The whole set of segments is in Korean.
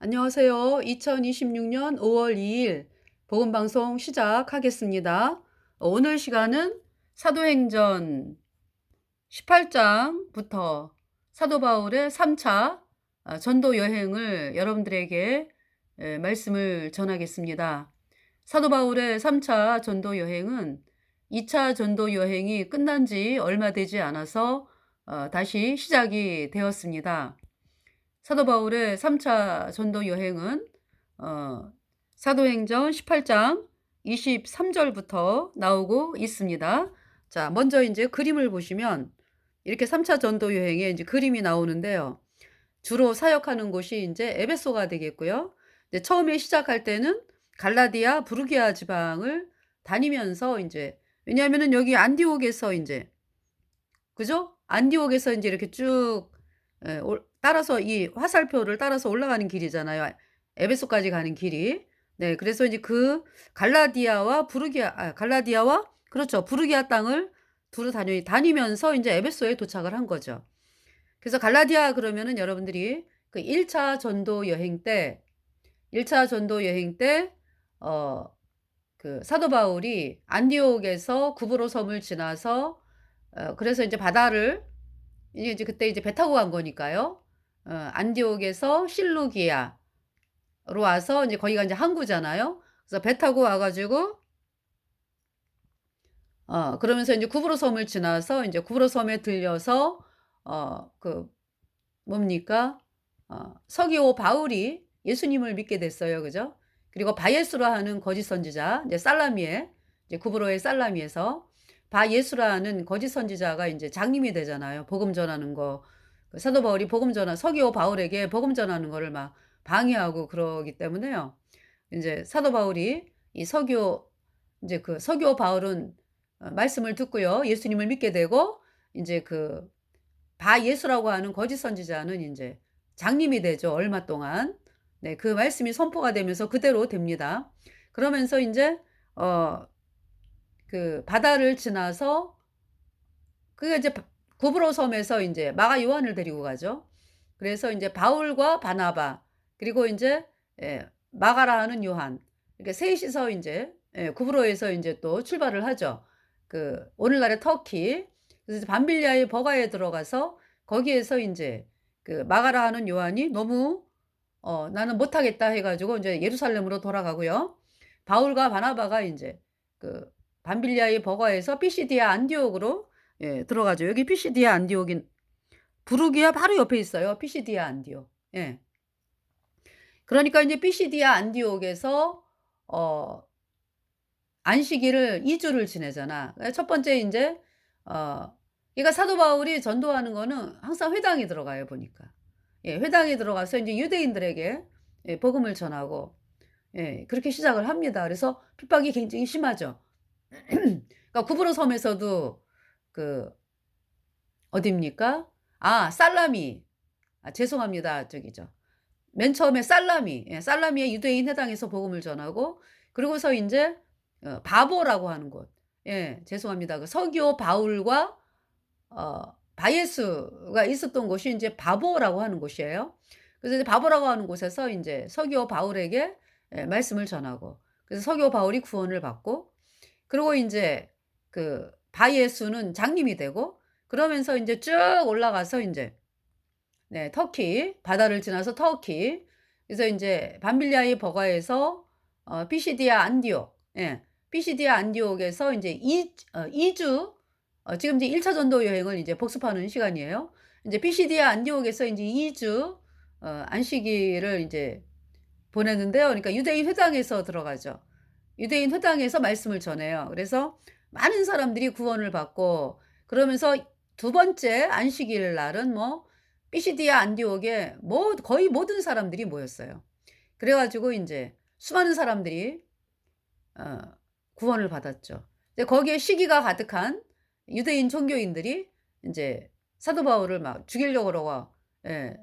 안녕하세요. 2026년 5월 2일 복음방송 시작하겠습니다. 오늘 시간은 사도행전 18장부터 사도 바울의 3차 전도 여행을 여러분들에게 말씀을 전하겠습니다. 사도 바울의 3차 전도 여행은 2차 전도 여행이 끝난 지 얼마 되지 않아서 다시 시작이 되었습니다. 사도 바울의 3차 전도 여행은 사도행전 18장 23절부터 나오고 있습니다. 자, 먼저 이제 그림을 보시면 이렇게 3차 전도 여행에 이제 그림이 나오는데요. 주로 사역하는 곳이 이제 에베소가 되겠고요. 이제 처음에 시작할 때는 갈라디아, 부르기아 지방을 다니면서 이제 왜냐하면은 여기 안디옥에서 이제 그죠? 안디옥에서 인제 이렇게 쭉 따라서 이 화살표를 따라서 올라가는 길이잖아요. 에베소까지 가는 길이. 네. 그래서 이제 그 갈라디아와 그렇죠. 부르기아 땅을 두루 다니면서 인제 에베소에 도착을 한 거죠. 그래서 갈라디아 그러면은 여러분들이 그 1차 전도 여행 때 1차 전도 여행 때 어 그 사도 바울이 안디옥에서 구브로 섬을 지나서 그래서 인제 바다를 이제 그때 이제 배 타고 간 거니까요. 안디옥에서 실루기아로 와서 인제 거기가 인제 항구잖아요. 그래서 배 타고 와 가지고 그러면서 인제 구브로 섬을 지나서 인제 구브로 섬에 들려서 그 뭡니까? 서기오 바울이 예수님을 믿게 됐어요. 그죠? 그리고 바예수라 하는 거짓 선지자 이제 살라미에 이제 구브로의 살라미에서 바예수라는 거짓 선지자가 인제 장님이 되잖아요, 복음 전하는 거. 그 사도 바울이 서기오 바울에게 복음 전하는 거를 막 방해하고 그러기 때문에요. 인제 사도 바울이 이 인제 그 서기오 바울은 말씀을 듣고요. 예수님을 믿게 되고 인제 그 바예수라고 하는 거짓 선지자는 인제 장님이 되죠, 얼마 동안. 네. 그 말씀이 선포가 되면서 그대로 됩니다. 그러면서 인제 어 그 바다를 지나서 그게 이제 구브로 섬에서 인제 마가 요한을 데리고 가죠. 그래서 인제 바울과 바나바 그리고 인제 마가라 하는 요한 이렇게 셋이서 인제 구브로에서 인제 또 출발을 하죠. 그 오늘날의 터키. 그래서 이제 밤빌리아의 버가에 들어가서 거기에서 인제 그 마가라 하는 요한이 너무 "나는 못하겠다." 해 가지고 인제 예루살렘으로 돌아가고요. 바울과 바나바가 인제 그 밤빌리아의 버가에서 피시디아 안디옥으로 들어가죠. 여기 피시디아 안디옥인 부르기아 바로 옆에 있어요, 피시디아 안디옥. 예. 그러니까 인제 피시디아 안디옥에서 어 안식일을 2 주를 지내잖아. 첫 번째 인제 그러니까 사도 바울이 전도하는 거는 항상 회당에 들어가요 보니까. 예 회당에 들어가서 인제 유대인들에게 복음을 전하고 그렇게 시작을 합니다. 그래서 핍박이 굉장히 심하죠. 그러니까 구브로 섬에서도 그 어딥니까? 살라미. 죄송합니다. 저기죠. 맨 처음에 살라미의 유대인 회당에서 복음을 전하고 그러고서 인제 바보라고 하는 곳. 죄송합니다. 그 서기오 바울과 바예수가 있었던 곳이 인제 바보라고 하는 곳이에요. 그래서 이제 바보라고 하는 곳에서 인제 서기오 바울에게 말씀을 전하고 그래서 서기오 바울이 구원을 받고 그리고 인제 그 바예수는 장님이 되고 그러면서 인제 쭉 올라가서 인제 터키 바다를 지나서 터키 그래서 인제 밤빌리아의 버가에서 피시디아 안디옥 피시디아 안디옥에서 인제 2 주 지금 이제 1차 전도 여행을 이제 복습하는 시간이에요. 인제 피시디아 안디옥에서 인제 2주 안식일을 인제 보내는데요. 그러니까 유대인 회당에서 들어가죠. 유대인 회당에서 말씀을 전해요. 그래서 많은 사람들이 구원을 받고 그러면서 두 번째 안식일 날은 뭐 피시디아 안디옥에 거의 모든 사람들이 모였어요. 그래 가지고 인제 수많은 사람들이 어 구원을 받았죠. 이제 거기에 시기가 가득한 유대인 종교인들이 인제 사도 바울을 막 죽이려고 그러고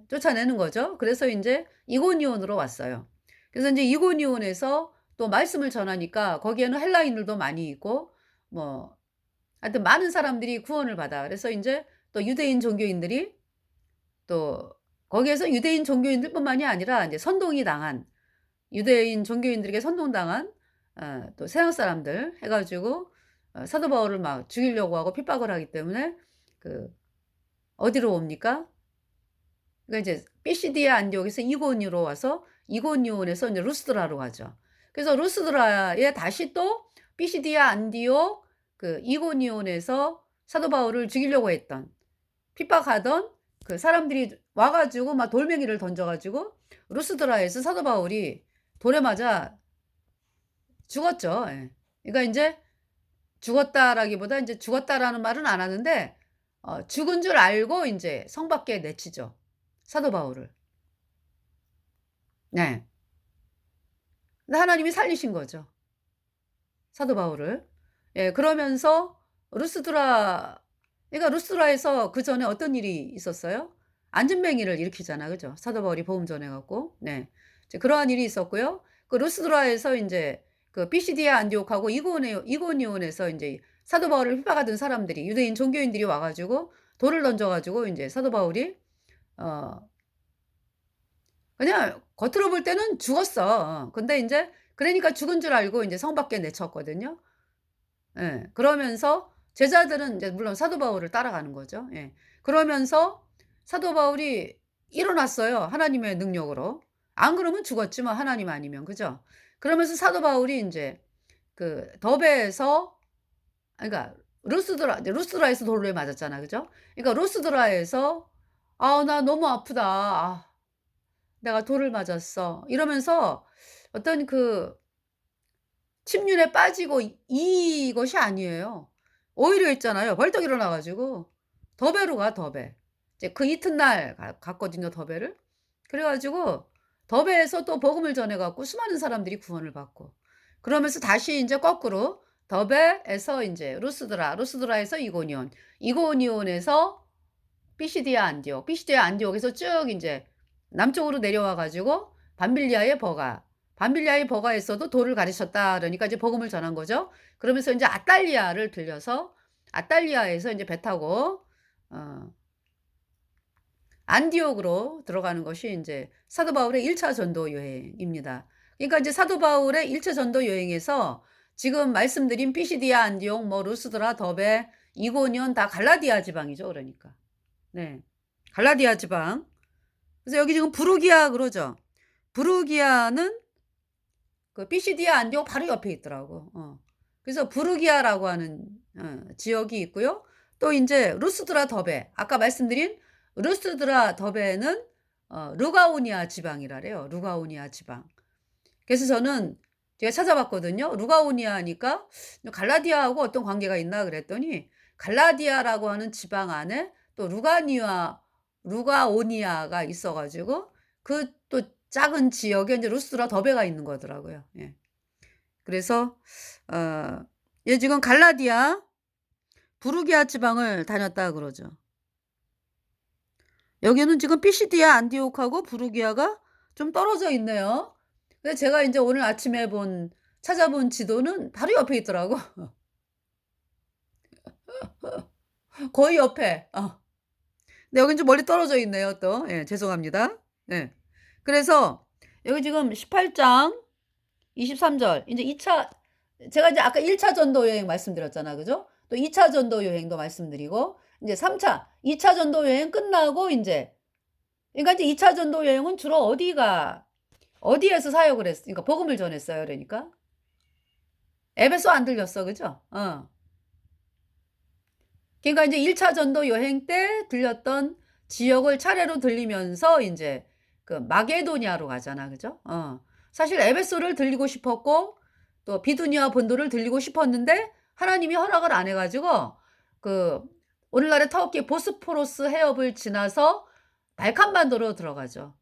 쫓아내는 거죠. 그래서 인제 이고니온으로 왔어요. 그래서 인제 이고니온에서 또 말씀을 전하니까 거기에는 헬라인들도 많이 있고 뭐 하여튼 많은 사람들이 구원을 받아 그래서 인제 또 유대인 종교인들이 또 거기에서 유대인 종교인들뿐만이 아니라 인제 선동이 당한 유대인 종교인들에게 선동당한 또 서양 사람들 해 가지고 사도 바울을 막 죽이려고 하고 핍박을 하기 때문에 그 어디로 옵니까? 그러니까 이제 피시디아 안디옥에서 이고니오로 와서 이고니온에서 인제 루스드라로 가죠. 그래서 루스드라에 다시 또 피시디아 안디옥 그 이고니온에서 사도 바울을 죽이려고 했던 핍박하던 그 사람들이 와 가지고 막 돌멩이를 던져 가지고 루스드라에서 사도 바울이 돌에 맞아 죽었죠. 예. 그러니까 인제 죽었다라기보다 인제 죽었다라는 말은 안 하는데 죽은 줄 알고 인제 성 밖에 내치죠, 사도 바울을. 네. 근데 하나님이 살리신 거죠, 사도 바울을. 예. 그러면서 루스드라 그러니까 루스드라에서 그전에 어떤 일이 있었어요? 안전뱅이를 일으키잖아. 그죠? 사도 바울이 복음 전해 갖고. 네. 이제 그러한 일이 있었고요. 그 루스드라에서 인제 그 피시디아 안디옥하고 이고니온에서 인제 사도 바울을 핍박하던 사람들이 유대인 종교인들이 와 가지고 돌을 던져 가지고 인제 사도 바울이 어 그냥 겉으로 볼 때는 죽었어. 근데 인제 그러니까 죽은 줄 알고 인제 성 밖에 내쳤거든요. 예. 그러면서 제자들은 인제 물론 사도 바울을 따라가는 거죠. 예. 그러면서 사도 바울이 일어났어요, 하나님의 능력으로. 안 그러면 죽었지 뭐 하나님 아니면. 그죠? 그러면서 사도 바울이 인제 그 더베에서 그러니까 루스드라 이제 루스드라에서 돌에 맞았잖아. 그죠? 그러니까 루스드라에서 "아 나 너무 아프다. 아 내가 돌을 맞았어." 이러면서 어떤 그 침륜에 빠지고 이것이 아니에요. 오히려 있잖아요. 벌떡 일어나 가지고 더베로 가 더베. 이제 그 이튿날 갔거든요 더베를. 그래 가지고 더베에서 또 복음을 전해 갖고 수많은 사람들이 구원을 받고 그러면서 다시 인제 거꾸로 더베에서 인제 루스드라에서 이고니온, 이고니온에서 피시디아 안디옥, 피시디아 안디옥에서 쭉 인제 남쪽으로 내려와 가지고 밤빌리아의 버가, 밤빌리아의 버가에서도 돌을 가르쳤다 그러니까 이제 복음을 전한 거죠. 그러면서 인제 아탈리아를 들려서 아탈리아에서 인제 배 타고 어 안디옥으로 들어가는 것이 인제 사도 바울의 1차 전도 여행입니다. 그러니까 인제 사도 바울의 1차 전도 여행에서 지금 말씀드린 피시디아, 안디옥, 뭐 루스드라, 더베, 이고니온 다 갈라디아 지방이죠 그러니까. 네. 갈라디아 지방. 그래서 여기 지금 부르기아 그러죠. 부르기아는 그 피시디아 안디옥 바로 옆에 있더라고. 그래서 부르기아라고 하는 지역이 있고요. 또 인제 루스드라 더베 아까 말씀드린 루스드라 더베는 루가오니아 지방이라래요. 루가오니아 지방. 그래서 저는 제가 찾아봤거든요. 루가오니아니까 갈라디아하고 어떤 관계가 있나 그랬더니 갈라디아라고 하는 지방 안에 또 루가오니아가 있어 가지고 그 또 작은 지역에 인제 루스드라 더베가 있는 거더라고요. 예. 그래서 어 얘 지금 갈라디아 부르기아 지방을 다녔다 그러죠. 여기는 지금 피시디아 안디옥하고 부르기아가 좀 떨어져 있네요. 근데 제가 인제 오늘 아침에 찾아본 지도는 바로 옆에 있더라고. 거의 옆에. 근데 여긴 좀 멀리 떨어져 있네요 또. 예 죄송합니다. 예. 그래서 여기 지금 18장 23절 인제 2차 제가 이제 아까 1차 전도 여행 말씀드렸잖아. 그죠? 또 2차 전도 여행도 말씀드리고 인제 3 차, 2차 전도 여행 끝나고 인제 그러니까 이제 2차 전도 여행은 주로 어디에서 사역을 그러니까 복음을 전했어요 그러니까. 에베소 안 들렸어. 그죠? 그러니까 인제 1차 전도 여행 때 들렸던 지역을 차례로 들리면서 인제 그 마게도니아로 가잖아. 그죠? 사실 에베소를 들리고 싶었고 또 비두니아 본도를 들리고 싶었는데 하나님이 허락을 안 해 가지고 그 오늘날의 터키 보스포러스 해협을 지나서 발칸반도로 들어가죠.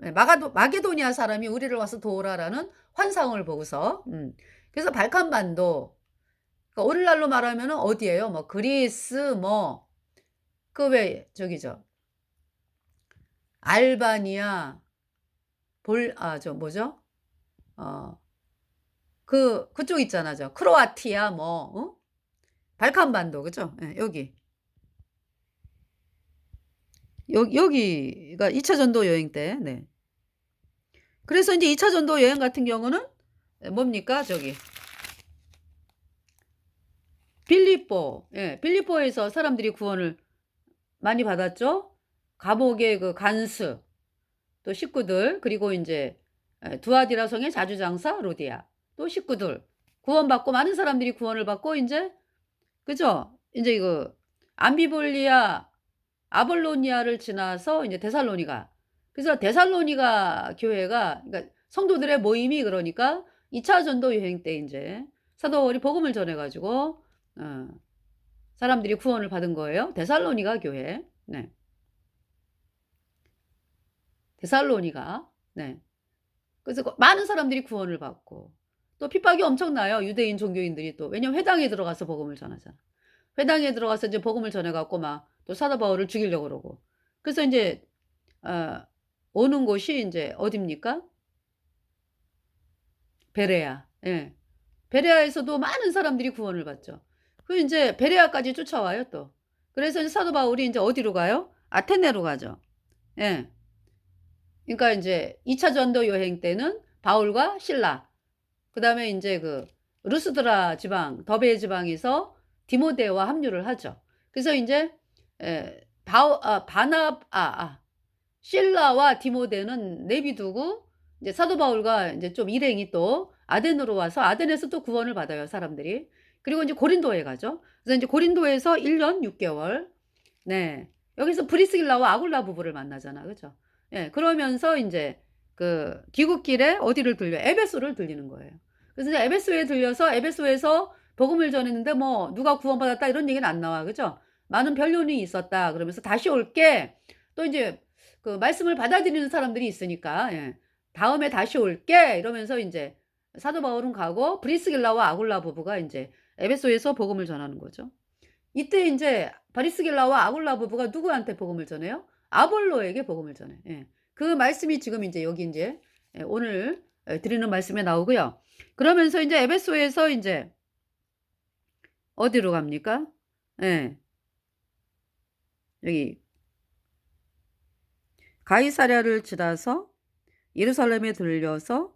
예 마게도니아 사람이 "우리를 와서 도우라."라는 환상을 보고서 그래서 발칸반도 그러니까 오늘날로 말하면은 어디예요? 뭐 그리스 뭐 그 왜 저기죠. 알바니아 저 뭐죠? 어 그쪽 있잖아. 저 크로아티아 뭐 발칸반도 그죠? 예 여기. 여기가 2차 전도 여행 때. 네. 그래서 인제 2차 전도 여행 같은 경우는 뭡니까? 저기 빌립보. 예. 빌립보에서 사람들이 구원을 많이 받았죠. 감옥의 그 간수 또 식구들 그리고 인제 두아디라 성의 자주장사 로디아 또 식구들 구원받고 많은 사람들이 구원을 받고 인제 그죠? 인제 그 암비볼리아 아볼로니아를 지나서 인제 데살로니가. 그래서 데살로니가 교회가 그러니까 성도들의 모임이 그러니까 2차 전도 여행 때 인제 사도 바울이 복음을 전해 가지고 어 사람들이 구원을 받은 거예요. 데살로니가 교회. 네. 데살로니가. 네. 그래서 많은 사람들이 구원을 받고 또 핍박이 엄청나요. 유대인 종교인들이 또. 왜냐면 회당에 들어가서 복음을 전하잖아. 회당에 들어가서 이제 복음을 전해 갖고 막 또 사도 바울을 죽이려고 그러고. 그래서 인제 어 오는 곳이 인제 어디입니까? 베레아. 예. 베레아에서도 많은 사람들이 구원을 받죠. 그 인제 베레아까지 쫓아와요 또. 그래서 이제 사도 바울이 인제 어디로 가요? 아테네로 가죠. 예. 그러니까 인제 2차 전도 여행 때는 바울과 실라 그다음에 인제 그 루스드라 지방 더베 지방에서 디모데와 합류를 하죠. 그래서 인제 바오 아 바나 실라와 디모데는 내비두고 이제 사도 바울과 인제 좀 일행이 또 아덴으로 와서 아덴에서 또 구원을 받아요, 사람들이. 그리고 인제 고린도에 가죠. 그래서 인제 고린도에서 1년 6 개월. 네. 여기서 브리스길라와 아굴라 부부를 만나잖아. 그죠? 예. 그러면서 인제 그 귀국길에 어디를 들려요? 에베소를 들리는 거예요. 그래서 이제 에베소에 들려서 에베소에서 복음을 전했는데 뭐 "누가 구원받았다." 이런 얘기는 안 나와. 그죠? "많은 변론이 있었다." 그러면서 "다시 올게." 또 인제 그 말씀을 받아들이는 사람들이 있으니까 예. "다음에 다시 올게." 이러면서 인제 사도 바울은 가고 브리스길라와 아굴라 부부가 인제 에베소에서 복음을 전하는 거죠. 이때 인제 바리스길라와 아굴라 부부가 누구한테 복음을 전해요? 아볼로에게 복음을 전해요. 예. 그 말씀이 지금 인제 여기 인제 오늘 드리는 말씀에 나오고요. 그러면서 인제 에베소에서 인제 어디로 갑니까? 예. 여기 가이사랴를 지나서 예루살렘에 들려서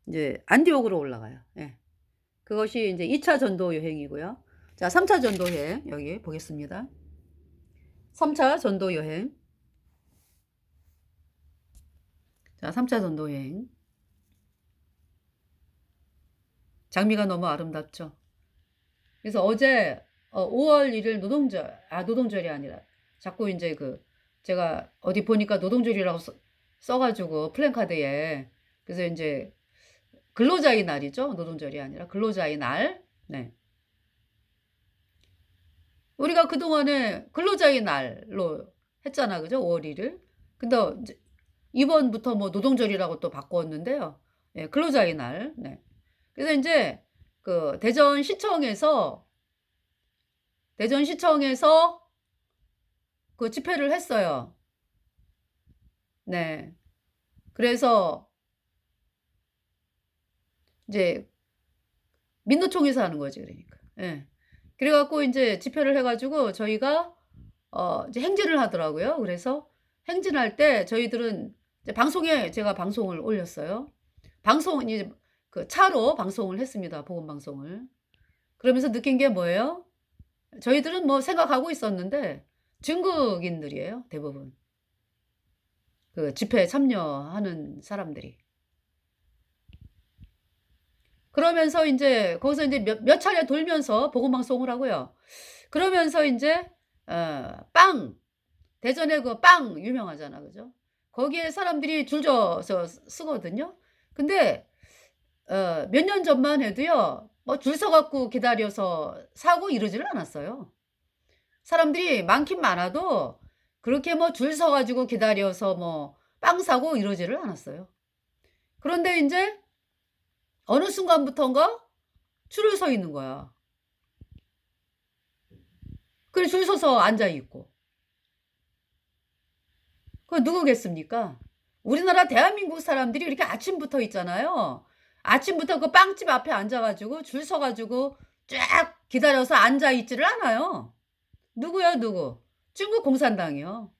인제 안디옥으로 올라가요. 예. 그것이 인제 2차 전도 여행이고요. 자 3차 전도 여행 여기 보겠습니다. 3차 전도 여행. 자 3차 전도 여행. 장미가 너무 아름답죠. 그래서 어제 5월 1일 노동절 노동절이 아니라 자꾸 인제 그 제가 어디 보니까 노동절이라고 써 가지고 플랜카드에 그래서 인제 근로자의 날이죠. 노동절이 아니라 근로자의 날. 네. 우리가 그동안에 근로자의 날로 했잖아. 그죠? 5월 1 일. 근데 인제 이번부터 뭐 노동절이라고 또 바꿨는데요. 예 근로자의 날. 네. 그래서 인제 그 대전시청에서 그 집회를 했어요. 네. 그래서 이제 민노총에서 하는 거지 그러니까. 예. 그래 갖고 인제 집회를 해 가지고 저희가 이제 행진을 하더라고요. 그래서 행진할 때 저희들은 이제 방송에 제가 방송을 올렸어요. 방송 이제 그 차로 방송을 했습니다, 복음 방송을. 그러면서 느낀 게 뭐예요? 저희들은 뭐 생각하고 있었는데 중국인들이에요, 대부분. 그 집회에 참여하는 사람들이. 그러면서 인제 거기서 인제 몇 차례 돌면서 복음 방송을 하고요. 그러면서 인제 빵 대전에 그 빵 유명하잖아. 그죠? 거기에 사람들이 줄 서서 쓰거든요. 근데 몇 년 전만 해도요. 뭐 줄 서 갖고 기다려서 사고 이러지를 않았어요. 사람들이 많긴 많아도 그렇게 뭐 줄 서 가지고 기다려서 뭐 빵 사고 이러지를 않았어요. 그런데 인제 어느 순간부턴가 줄을 서 있는 거야. 그래 줄 서서 앉아 있고. 그 누구겠습니까? 우리나라 대한민국 사람들이 이렇게 아침부터 있잖아요. 아침부터 그 빵집 앞에 앉아 가지고 줄 서 가지고 쫙 기다려서 앉아 있지를 않아요. 누구야 누구. 중국 공산당이요.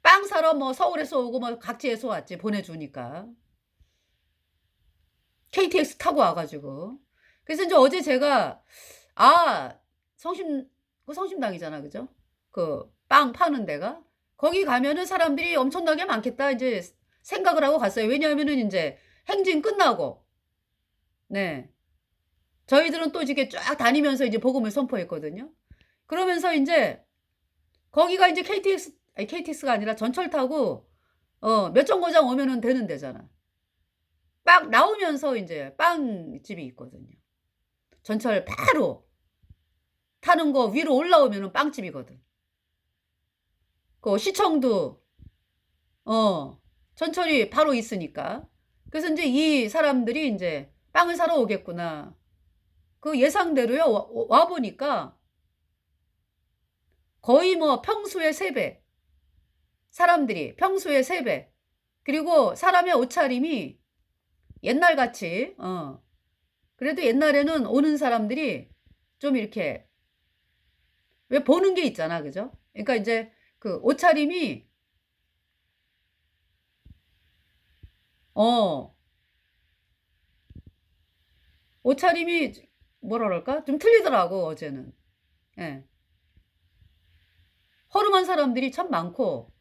빵 사러 뭐 서울에서 오고 뭐 각지에서 왔지 보내주니까. KTX 타고 와 가지고. 그래서 인제 어제 제가 아 성심 그 성심당이잖아. 그죠? 그 빵 파는 데가. 거기 가면은 사람들이 엄청나게 많겠다 인제 생각을 하고 갔어요. 왜냐하면은 인제 행진 끝나고 네. 저희들은 또 이렇게 쫙 다니면서 이제 복음을 선포했거든요. 그러면서 인제 거기가 인제 KTX가 아니라 전철 타고 몇 정거장 오면은 되는 데잖아. 막 나오면서 인제 빵집이 있거든요. 전철 바로 타는 거 위로 올라오면은 빵집이거든. 그 시청도 전철이 바로 있으니까. 그래서 인제 이 사람들이 인제 '빵을 사러 오겠구나.' 그 예상대로요. 와 보니까 거의 뭐 평소의 3 배, 사람들이 평소의 3 배. 그리고 사람의 옷차림이 옛날같이 그래도 옛날에는 오는 사람들이 좀 이렇게 왜 보는 게 있잖아. 그죠? 그러니까 인제 그 옷차림이 어 옷차림이 뭐라 그럴까? 좀 틀리더라고 어제는. 예. 허름한 사람들이 참 많고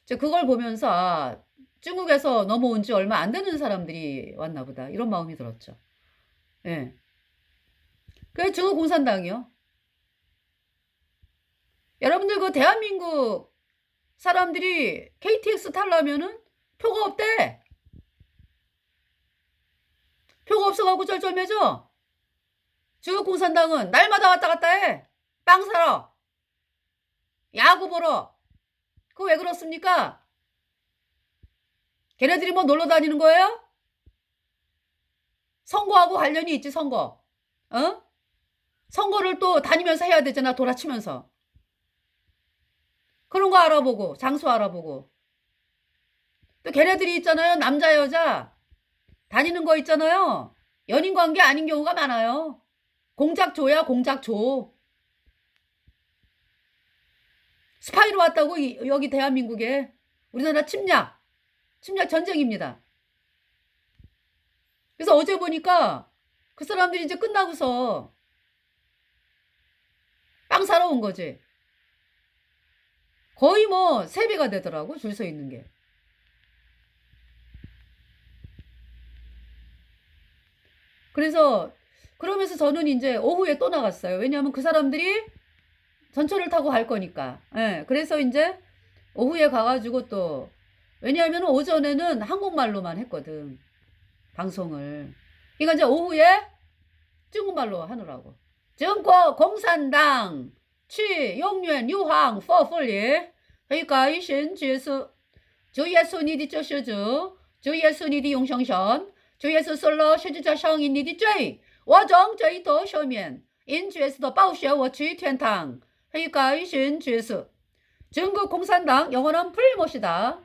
이제 그걸 보면서 '아 중국에서 넘어온 지 얼마 안 되는 사람들이 왔나 보다.' 이런 마음이 들었죠. 예. 그 중국 공산당이요. 여러분들 그 대한민국 사람들이 KTX 타려면은 표가 없대. 표가 없어 갖고 쩔쩔매져. 중국 공산당은 날마다 왔다 갔다 해. 빵 사러, 야구 보러. 그거 왜 그렇습니까? 걔네들이 뭐 놀러 다니는 거예요? 선거하고 관련이 있지 선거. 어? 선거를 또 다니면서 해야 되잖아 돌아치면서. 그런 거 알아보고 장소 알아보고. 또 걔네들이 있잖아요. 남자 여자 다니는 거 있잖아요. 연인 관계 아닌 경우가 많아요. 공작조야 공작조. 스파이로 왔다고 여기 대한민국에. 우리나라 침략 전쟁입니다. 그래서 어제 보니까 그 사람들이 이제 끝나고서 빵 사러 온 거지. 거의 뭐 3 배가 되더라고 줄 서 있는 게. 그래서 그러면서 저는 인제 오후에 또 나갔어요. 왜냐하면 그 사람들이 전철을 타고 갈 거니까. 예. 그래서 인제 오후에 가 가지고 또 왜냐하면은 오전에는 한국말로만 했거든 방송을. 그러니까 이제 오후에 중국말로 하느라고. 중국 공산당去永远流亡佛佛里会改神结束主耶稣你的救世主主耶稣你的永生神主耶稣受了十字架上因你的罪我从罪得赦免因主耶稣的宝血我去天堂会改神结束 중국 공산당 영원한 풀못이다.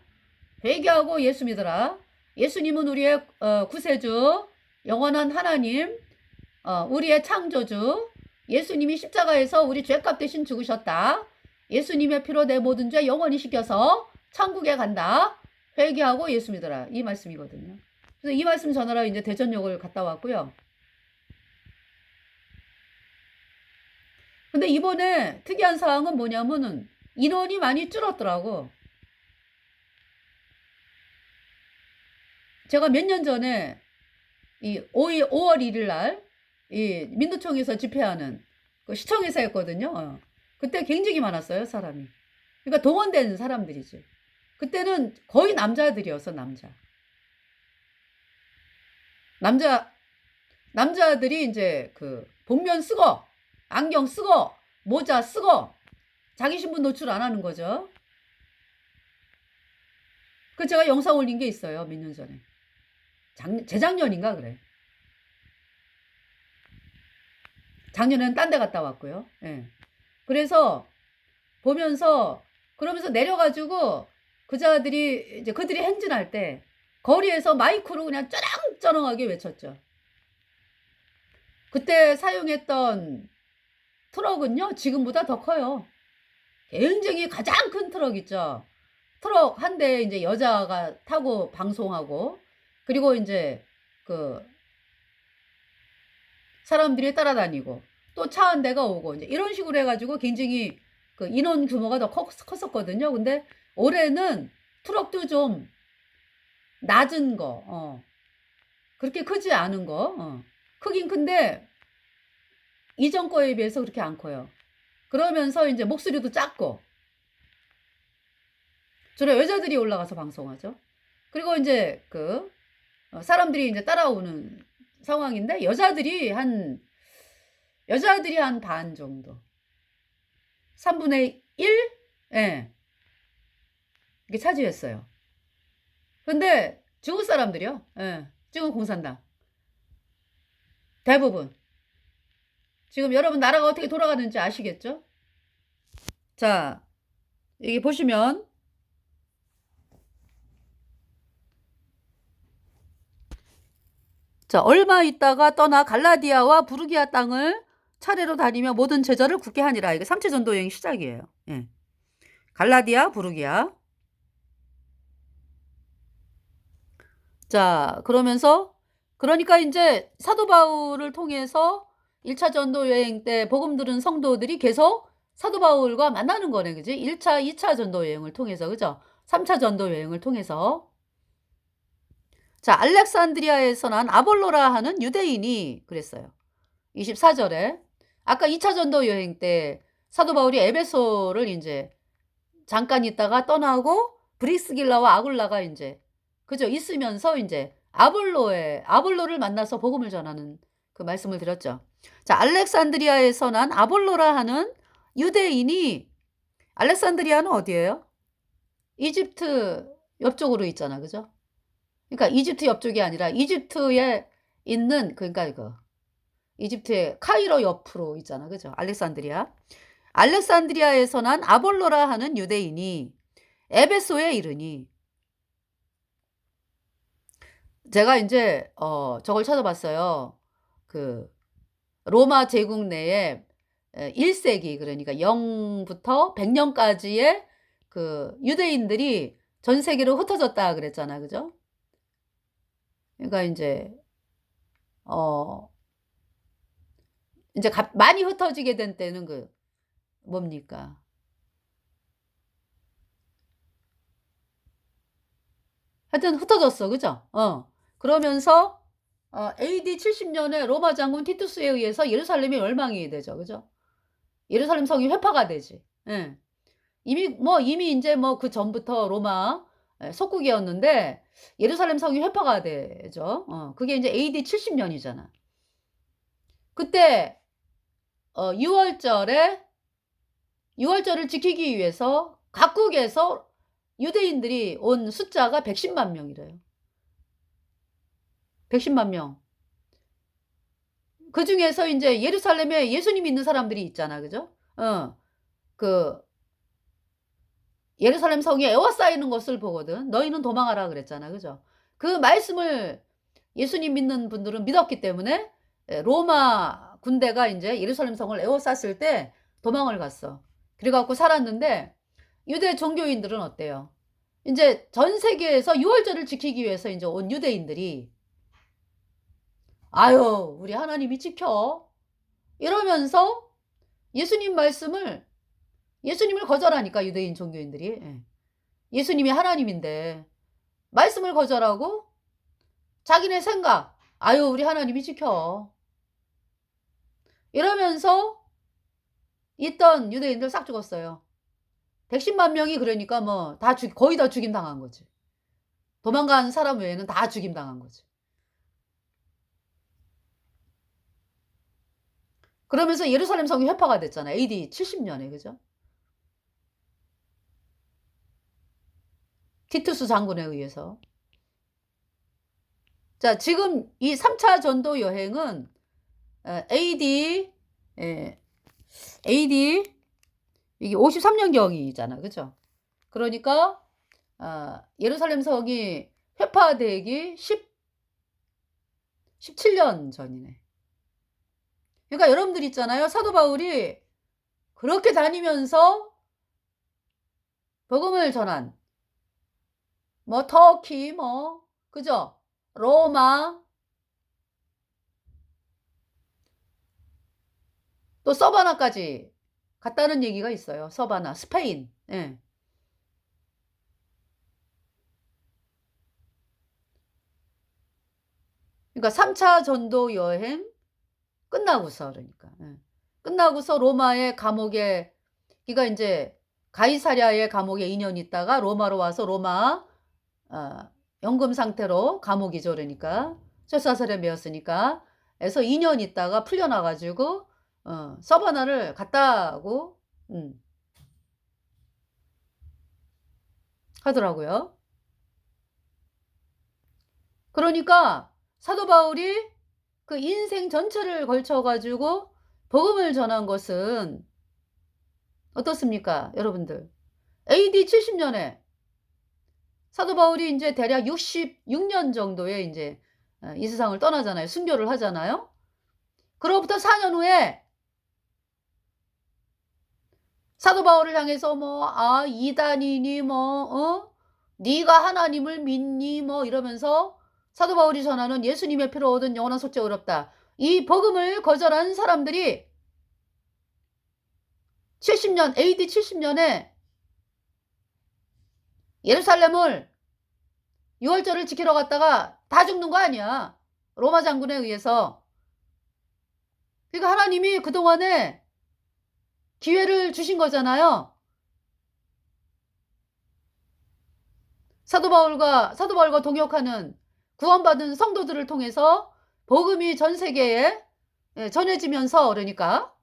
회개하고 예수 믿어라. 예수님은 우리의 구세주, 영원한 하나님, 우리의 창조주. 예수님이 십자가에서 우리 죄값 대신 죽으셨다. 예수님의 피로 내 모든 죄 영원히 씻겨서 천국에 간다. 회개하고 예수 믿어라. 이 말씀이거든요. 그래서 이 말씀 전하러 이제 대전역을 갔다 왔고요. 근데 이번에 특이한 사항은 뭐냐면은 인원이 많이 줄었더라고. 제가 몇 년 전에 이 5월 1일 날 이 민노총에서 집회하는 그 시청에서 했거든요. 그때 굉장히 많았어요, 사람이. 그러니까 동원된 사람들이지. 그때는 거의 남자들이어서 남자들이 이제 그 복면 쓰고 안경 쓰고 모자 쓰고 자기 신분 노출 안 하는 거죠. 그 제가 영상 올린 게 있어요. 몇 년 전에. 재작년인가 그래. 작년에는 딴 데 갔다 왔고요. 예. 그래서 보면서 그러면서 내려가지고 그자들이 이제 그들이 행진할 때 거리에서 마이크로 그냥 쩌렁쩌렁하게 외쳤죠. 그때 사용했던 트럭은요 지금보다 더 커요. 굉장히 가장 큰 트럭 있죠. 트럭 한 대에 인제 여자가 타고 방송하고, 그리고 인제 그 사람들이 따라다니고, 또 차 한 대가 오고 인제 이런 식으로 해 가지고 굉장히 그 인원 규모가 더 컸었거든요. 근데 올해는 트럭도 좀 낮은 거, 그렇게 크지 않은 거, 크긴 큰데 이전 거에 비해서 그렇게 안 커요. 그러면서 인제 목소리도 작고, 주로 여자들이 올라가서 방송하죠. 그리고 인제 사람들이 인제 따라오는 상황인데, 여자들이 한 반 정도. 3분의 1? 예. 이렇게 차지했어요. 근데 중국 사람들이요. 예. 중국 공산당. 대부분. 지금 여러분 나라가 어떻게 돌아가는지 아시겠죠? 자, 여기 보시면 자, 얼마 있다가 떠나 갈라디아와 부르기아 땅을 차례로 다니며 모든 제자를 굳게 하니라. 이게 3차 전도 여행 시작이에요. 예. 갈라디아, 부르기아. 자, 그러니까 인제 사도 바울을 통해서 1차 전도 여행 때 복음 들은 성도들이 계속 사도 바울과 만나는 거네. 그지? 1차, 2차 전도 여행을 통해서. 그죠? 3차 전도 여행을 통해서. 자, 알렉산드리아에서 난 아볼로라 하는 유대인이 그랬어요. 24절에. 아까 2차 전도 여행 때 사도 바울이 에베소를 인제 잠깐 있다가 떠나고 브리스길라와 아굴라가 인제, 그죠? 있으면서 인제 아볼로를 만나서 복음을 전하는 그 말씀을 드렸죠. 자, 알렉산드리아에서 난 아볼로라 하는 유대인이, 알렉산드리아는 어디예요? 이집트 옆쪽으로 있잖아. 그죠? 그러니까 이집트 옆쪽이 아니라 이집트에 있는, 그러니까 이집트의 카이로 옆으로 있잖아. 그죠? 알렉산드리아. 알렉산드리아에서 난 아볼로라 하는 유대인이 에베소에 이르니, 제가 인제 저걸 찾아봤어요. 그 로마 제국 내에 1 세기, 그러니까 0 부터 100 년까지의 그 유대인들이 전 세계로 흩어졌다 그랬잖아. 그죠? 그러니까 인제 어 인제 많이 흩어지게 된 때는 뭡니까? 하여튼 흩어졌어. 그죠? 그러면서 AD 70년에 로마 장군 티투스에 의해서 예루살렘이 멸망이 되죠. 그죠? 예루살렘 성이 회파가 되지. 예. 이미 인제 그전부터 로마 속국이었는데 예루살렘 성이 회파가 되죠. 그게 인제 AD 70년이잖아. 그때 6 월절에 6 월절을 지키기 위해서 각국에서 유대인들이 온 숫자가 110만 명이래요. 110만 명. 그중에서 인제 예루살렘에 예수님 믿는 사람들이 있잖아. 그죠? 그 예루살렘 성이 에워싸이는 것을 보거든 너희는 도망하라 그랬잖아. 그죠? 그 말씀을 예수님 믿는 분들은 믿었기 때문에 로마 군대가 인제 예루살렘 성을 에워쌌을 때 도망을 갔어. 그래 갖고 살았는데, 유대 종교인들은 어때요? 인제 전 세계에서 유월절을 지키기 위해서 인제 온 유대인들이 "아유 우리 하나님이 지켜." 이러면서 예수님 말씀을 예수님을 거절하니까, 유대인 종교인들이. 예. 예수님이 하나님인데 말씀을 거절하고 자기네 생각, "아유 우리 하나님이 지켜." 이러면서 있던 유대인들 싹 죽었어요. 110만 명이, 그러니까 다 거의 다 죽임 당한 거지. 도망간 사람 외에는 다 죽임 당한 거지. 그러면서 예루살렘 성이 회파가 됐잖아요. AD 70년에. 그죠? 티투스 장군에 의해서. 자, 지금 이 3차 전도 여행은 AD 예 AD 이게 53년경이잖아. 그죠? 그러니까 예루살렘 성이 회파되기 17년 전이네. 그러니까 여러분들 있잖아요. 사도 바울이 그렇게 다니면서 복음을 전한 뭐 터키 뭐 그죠? 로마 또 서바나까지 갔다는 얘기가 있어요. 서바나 스페인. 예. 그러니까 3차 전도 여행 끝나고서 그러니까. 예. 끝나고서 로마의 감옥에 그러니까 인제 가이사랴의 감옥에 2년 있다가 로마로 와서 로마 연금 상태로 감옥이죠 그러니까. 쇠사슬에 매였으니까. 에서 2년 있다가 풀려나 가지고 서바나를 갔다고 음 하더라고요. 그러니까 사도 바울이 그 인생 전체를 걸쳐 가지고 복음을 전한 것은 어떻습니까 여러분들? AD 70 년에 사도 바울이 인제 대략 66년 정도에 인제 이 세상을 떠나잖아요. 순교를 하잖아요. 그로부터 4년 후에 사도 바울을 향해서 뭐 "아 이단이니 뭐 네가 하나님을 믿니?" 뭐 이러면서 사도 바울이 전하는 "예수님의 피로 얻은 영원한 속죄가 어렵다." 이 복음을 거절한 사람들이 70년 AD 70 년에 예루살렘을 유월절을 지키러 갔다가 다 죽는 거 아니야. 로마 장군에 의해서. 그러니까 하나님이 그동안에 기회를 주신 거잖아요. 사도 바울과 동역하는 구원받은 성도들을 통해서 복음이 전 세계에 전해지면서 그러니까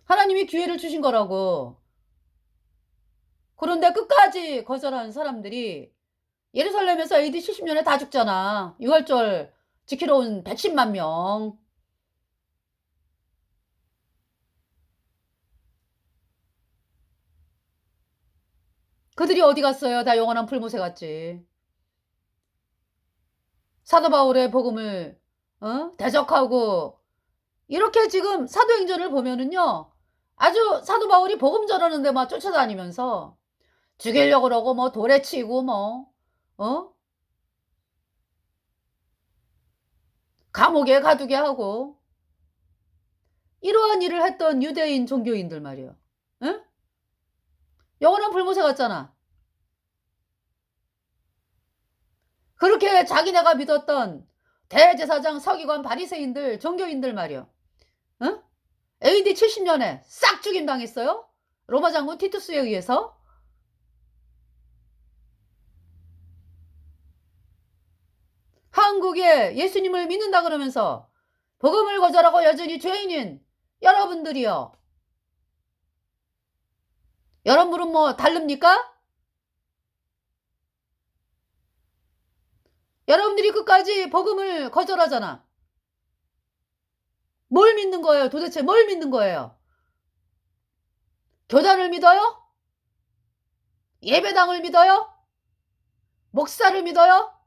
하나님이 기회를 주신 거라고. 그런데 끝까지 거절한 사람들이 예루살렘에서 AD 70 년에 다 죽잖아. 유월절 지키러 온 110만 명. 그들이 어디 갔어요? 다 영원한 풀못에 갔지. 사도 바울의 복음을 대적하고 이렇게 지금 사도행전을 보면은요. 아주 사도 바울이 복음 전하는 데만 쫓아다니면서 죽이려고 그러고 뭐 돌에 치고 뭐 어? 감옥에 가두게 하고 이러한 일을 했던 유대인 종교인들 말이에요. 예? 영원한 불못에 갔잖아. 그렇게 자기네가 믿었던 대제사장, 서기관, 바리새인들, 종교인들 말이요. 응? AD 70 년에 싹 죽임 당했어요. 로마 장군 티투스에 의해서. 한국에 예수님을 믿는다 그러면서 복음을 거절하고 여전히 죄인인 여러분들이요. 여러분은 뭐 다릅니까? 여러분들이 끝까지 복음을 거절하잖아. 뭘 믿는 거예요? 도대체 뭘 믿는 거예요? 교단을 믿어요? 예배당을 믿어요? 목사를 믿어요?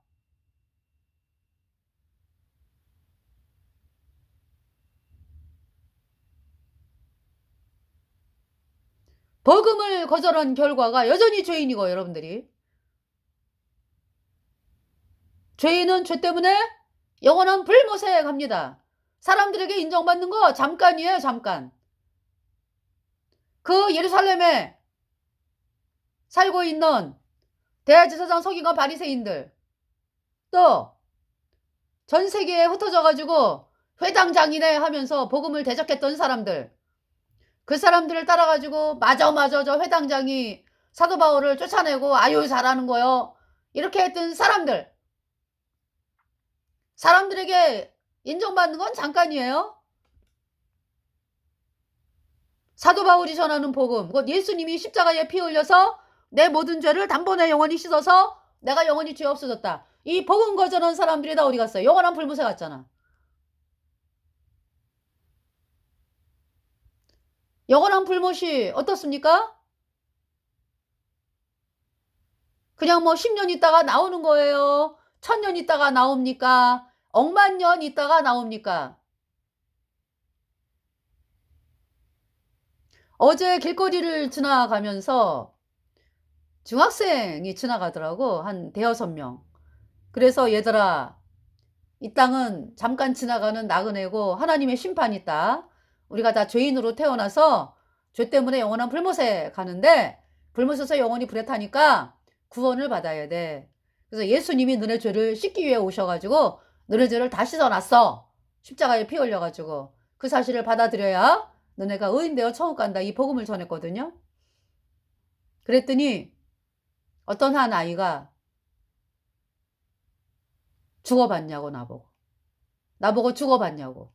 복음을 거절한 결과가 여전히 죄인이고 여러분들이. 죄인은 죄 때문에 영원한 불못에 갑니다. 사람들에게 인정받는 거 잠깐이에요, 잠깐. 그 예루살렘에 살고 있는 대제사장 서기관 바리새인들 또 전 세계에 흩어져 가지고 회당장이네 하면서 복음을 대적했던 사람들 그 사람들을 따라 가지고 맞아 맞아 저 회당장이 사도 바울을 쫓아내고 아유 잘하는 거요. 이렇게 했던 사람들에게 인정받는 건 잠깐이에요. 사도 바울이 전하는 복음, 곧 예수님이 십자가에 피 흘려서 내 모든 죄를 단번에 영원히 씻어서 내가 영원히 죄 없어졌다. 이 복음 거절한 사람들이 다 어디 갔어요? 영원한 불못에 갔잖아. 영원한 불못이 어떻습니까? 그냥 뭐 10년 있다가 나오는 거예요? 1000년 있다가 나옵니까? 억만 년 있다가 나옵니까? 어제 길거리를 지나가면서 중학생이 지나가더라고. 한 대여섯 명. 그래서 "얘들아, 이 땅은 잠깐 지나가는 나그네고 하나님의 심판이 있다. 우리가 다 죄인으로 태어나서 죄 때문에 영원한 불못에 가는데 불못에서 영원히 불에 타니까 구원을 받아야 돼. 그래서 예수님이 너네 죄를 씻기 위해 오셔 가지고 너네 죄를 다 씻어 놨어. 십자가에 피 흘려 가지고. 그 사실을 받아들여야 너네가 의인 되어 천국 간다." 이 복음을 전했거든요. 그랬더니 어떤 한 아이가 "죽어봤냐."고 나보고. 나보고 "죽어봤냐."고.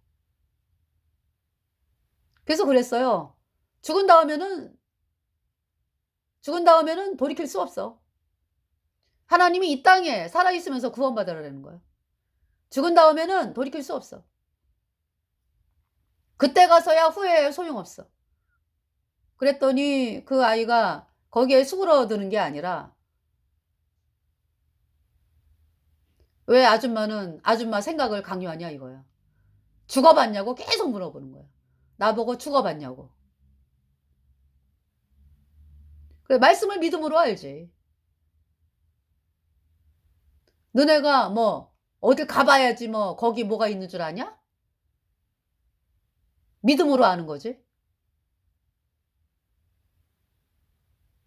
그래서 그랬어요. 죽은 다음에는 죽은 다음에는 돌이킬 수 없어. 하나님이 이 땅에 살아 있으면서 구원받으라는 거야. 죽은 다음에는 돌이킬 수 없어. 그때 가서야 후회해 소용없어. 그랬더니 그 아이가 거기에 수그러드는 게 아니라 "왜 아줌마는 아줌마 생각을 강요하냐." 이거야. "죽어봤냐."고 계속 물어보는 거야. 나보고 "죽어봤냐."고. 그래, 말씀을 믿음으로 알지. 너네가 뭐 어딜 가 봐야지 뭐 거기 뭐가 있는 줄 아냐? 믿음으로 아는 거지.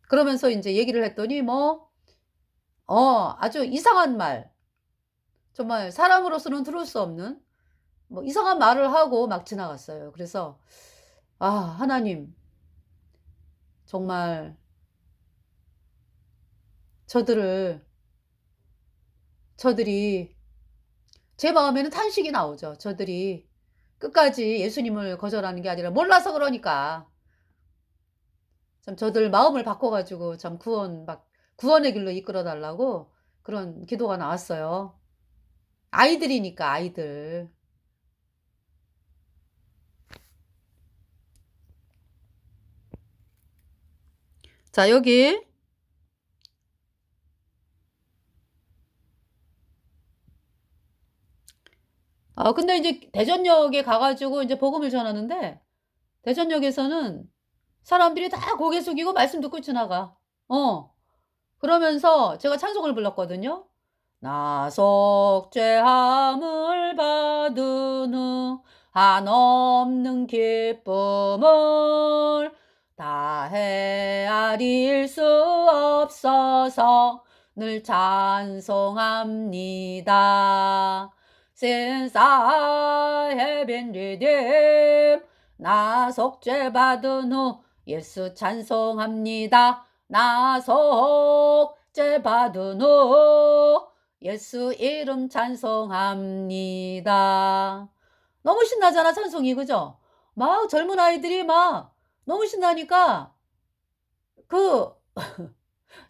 그러면서 인제 얘기를 했더니 뭐 아주 이상한 말, 정말 사람으로서는 들을 수 없는 뭐 이상한 말을 하고 막 지나갔어요. 그래서 '아 하나님, 정말 저들을 저들이' 제 마음에는 탄식이 나오죠. 저들이 끝까지 예수님을 거절하는 게 아니라 몰라서 그러니까 참 저들 마음을 바꿔 가지고 참 구원의 길로 이끌어 달라고 그런 기도가 나왔어요. 아이들이니까 아이들. 자, 여기 근데 이제 대전역에 가 가지고 인제 복음을 전하는데 대전역에서는 사람들이 다 고개 숙이고 말씀 듣고 지나가. 그러면서 제가 찬송을 불렀거든요. "나 속죄함을 받은 후 한없는 기쁨을 다 헤아릴 수 없어서 늘 찬송합니다. Since I have been redeemed, 나 속죄받은 후 예수 찬송합니다. 나 속죄받은 후 예수 이름 찬송합니다. 너무 신나잖아 찬송이, 그죠? 막 젊은 아이들이 막 너무 신나니까 그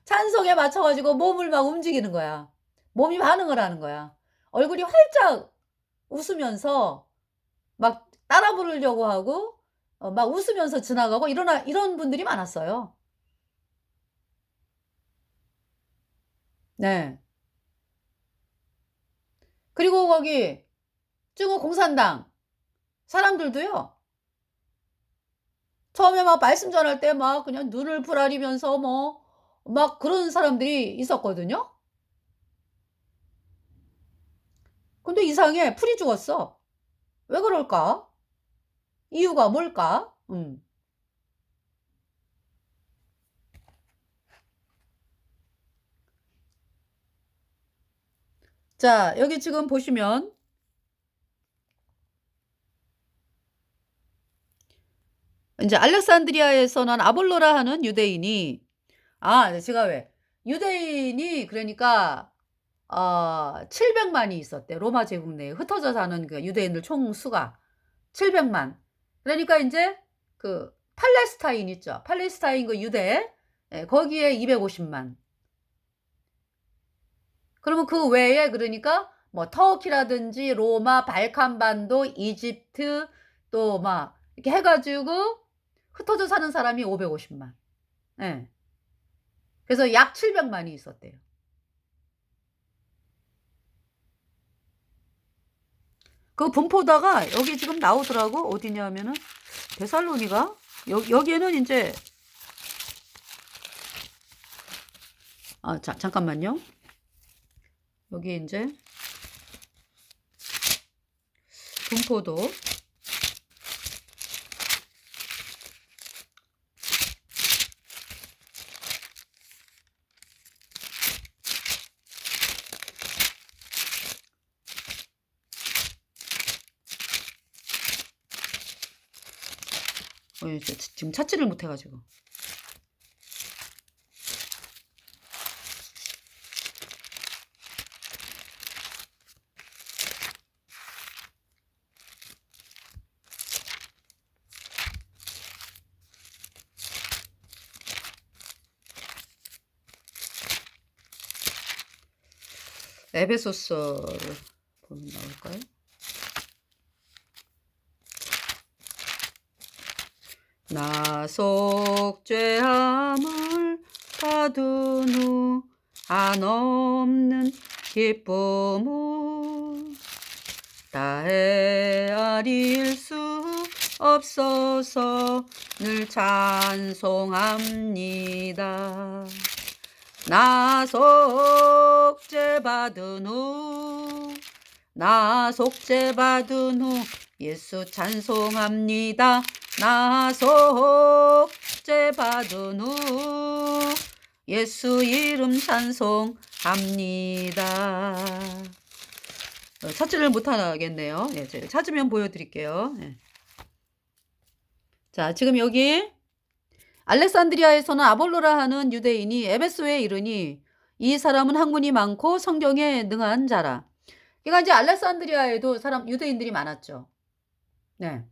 찬송에 맞춰 가지고 몸을 막 움직이는 거야. 몸이 반응을 하는 거야. 얼굴이 활짝 웃으면서 막 따라 부르려고 하고 막 웃으면서 지나가고 이런 분들이 많았어요. 네. 그리고 거기 중국 공산당 사람들도요. 처음에 막 말씀 전할 때 막 그냥 눈을 부라리면서 뭐 막 그런 사람들이 있었거든요. 근데 이상해. 풀이 죽었어. 왜 그럴까? 이유가 뭘까? 자, 여기 지금 보시면 인제 알렉산드리아에서 난 아볼로라 하는 유대인이 네, 제가 왜 유대인이 그러니까 700만이 있었대요. 로마 제국 내에 흩어져 사는 그 유대인들 총수가 700만. 그러니까 인제 그 팔레스타인 있죠. 팔레스타인 그 유대, 예, 거기에 250만. 그러면 그 외에 그러니까 뭐 터키라든지 로마, 발칸 반도, 이집트 또 막 이렇게 해 가지고 흩어져 사는 사람이 550만. 예. 그래서 약 700만이 있었대요. 그 분포다가 여기 지금 나오더라고. 어디냐 하면은 데살로니가? 여기에는 인제 잠깐만요. 여기 인제 분포도 지금 찾지를 못해 가지고. 에베소서를 보면 나올까요? 나 속죄함을 받은 후 한없는 기쁨을 다 헤아릴 수 없어서 늘 찬송합니다. 나 속죄받은 후 예수 찬송합니다. 나 속죄받은 후 예수 이름 찬송합니다. 찾지를 못하겠네요. 제가 찾으면 보여드릴게요. 자, 지금 여기 알렉산드리아에서는 아볼로라 하는 유대인이 에베소에 이르니 이 사람은 학문이 많고 성경에 능한 자라. 그러니까 이제 알렉산드리아에도 유대인들이 많았죠. 네.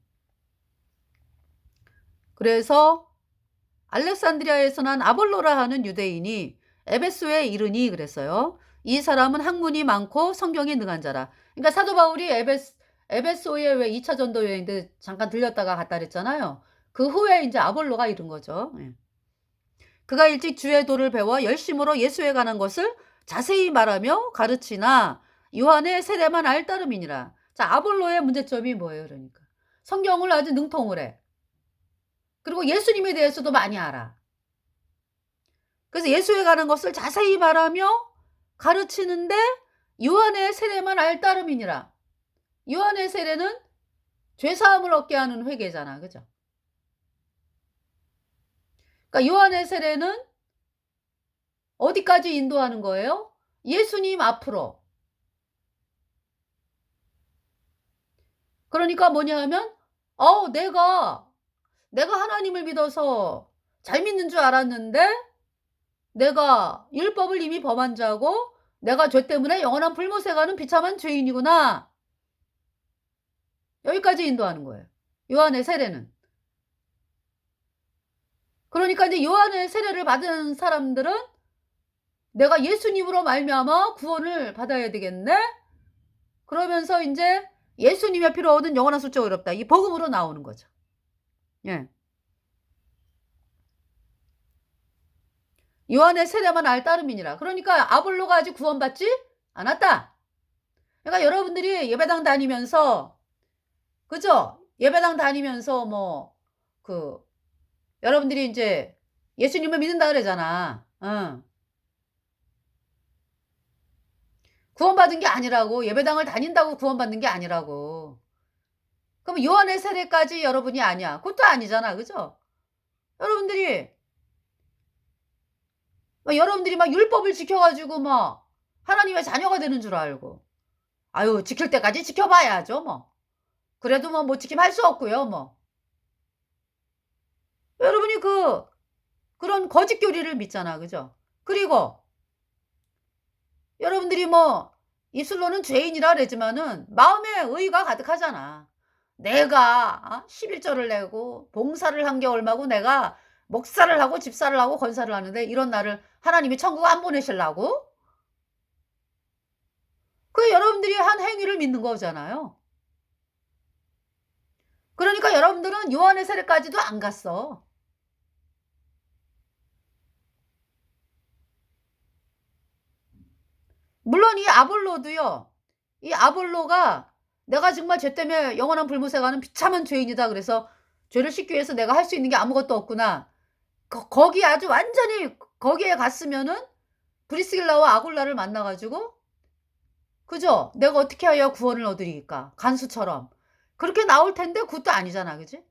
그래서 알렉산드리아에서 난 아볼로라 하는 유대인이 에베소에 이르니 그랬어요. 이 사람은 학문이 많고 성경에 능한 자라. 그러니까 사도 바울이 에베소에 왜 2차 전도 여행 때 잠깐 들렸다가 갔다 그랬잖아요. 그 후에 이제 아볼로가 이른 거죠. 그가 일찍 주의 도를 배워 열심으로 예수에 관한 것을 자세히 말하며 가르치나 요한의 세례만 알 따름이니라. 자, 아볼로의 문제점이 뭐예요? 그러니까 성경을 아주 능통을 해. 그리고 예수님에 대해서도 많이 알아. 그래서 예수에 관한 것을 자세히 말하며 가르치는데 요한의 세례만 알 따름이니라. 요한의 세례는 죄사함을 얻게 하는 회개잖아. 그죠? 그러니까 요한의 세례는 어디까지 인도하는 거예요? 예수님 앞으로. 그러니까 뭐냐 하면 내가 하나님을 믿어서 잘 믿는 줄 알았는데 내가 율법을 이미 범한 자고 내가 죄 때문에 영원한 불못에 가는 비참한 죄인이구나. 여기까지 인도하는 거예요. 요한의 세례는. 그러니까 이제 요한의 세례를 받은 사람들은 내가 예수님으로 말미암아 구원을 받아야 되겠네. 그러면서 이제 예수님의 피로 얻은 영원한 술적 의롭다. 이 복음으로 나오는 거죠. 요한의 세례만 알 따름이니라. 그러니까 아볼로가 아직 구원받지 않았다. 그러니까 여러분들이 예배당 다니면서 그죠? 예배당 다니면서 여러분들이 이제 예수님을 믿는다 그러잖아. 구원받은 게 아니라고. 예배당을 다닌다고 구원받는 게 아니라고. 그럼 요한의 세례까지 여러분이 아니야. 그것도 아니잖아. 그죠? 여러분들이 막 율법을 지켜가지고 하나님의 자녀가 되는 줄 알고. 아유, 지킬 때까지 지켜봐야죠. 그래도 못 지키면 할 수 없고요. 여러분이 그런 거짓 교리를 믿잖아. 그죠? 그리고 여러분들이 입술로는 죄인이라 그러지만은 마음에 의가 가득하잖아. 내가 11조를 내고 봉사를 한 게 얼마고 내가 목사를 하고 집사를 하고 건사를 하는데 이런 나를 하나님이 천국 안 보내시려고? 그 여러분들이 한 행위를 믿는 거잖아요. 그러니까 여러분들은 요한의 세례까지도 안 갔어. 물론 이 아볼로도요. 이 아볼로가 내가 정말 죄 때문에 영원한 불못에 가는 비참한 죄인이다. 그래서 죄를 씻기 위해서 내가 할 수 있는 게 아무것도 없구나. 거기에 아주 완전히 거기에 갔으면은 브리스길라와 아굴라를 만나 가지고 그죠? '내가 어떻게 하여 구원을 얻으리이까?' 간수처럼. 그렇게 나올 텐데 그것도 아니잖아. 그지?